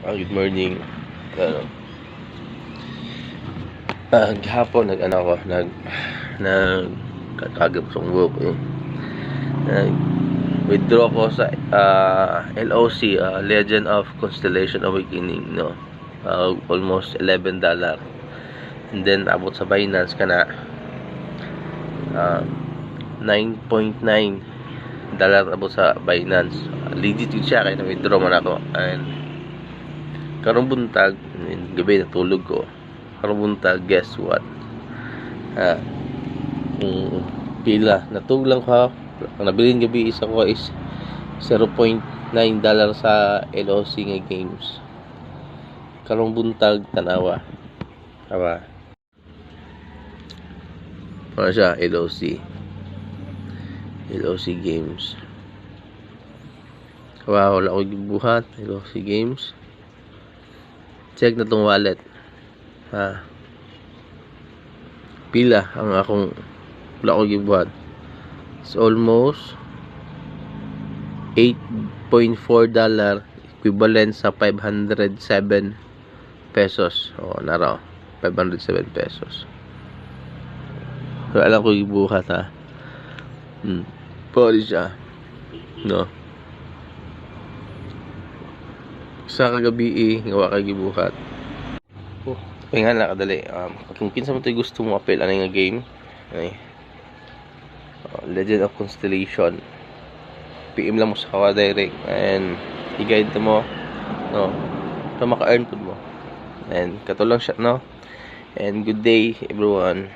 Good morning. Ano, Gahapon nagkagap sa buhok ko. Nag-withdraw ko sa LOC, Legend of Constellation Awakening, no. Almost $11. And then abot sa Binance kana $9.9 abot sa Binance. Legit yun siya kaya na-withdraw man ako. And karong buntag, gabi natulog ko. Karong buntag, guess what? Pila natuglang ko. Ang nabilin gabi isa ko is $0.9 sa LOC nga games. Karong buntag tanawa. Tawa. Ano siya? LOC games. Wala ko gibuhat. LOC games. Check na tong wallet. Pila ang akong wala ko gibuhat. It's almost $8.4 equivalent sa 507 pesos. Naraw. 507 pesos. So, alam ko gibuhat Pwede siya. No. Sa kagabi ngawa ka gibuhat. Nga na kadali. Kung kinsa mo tayo gusto mo apel ano nga game. Legend of Constellation. PM lang mo sa kawa direct and i-guide mo, no, para maka-earn po mo. And katulong siya, no. And good day everyone.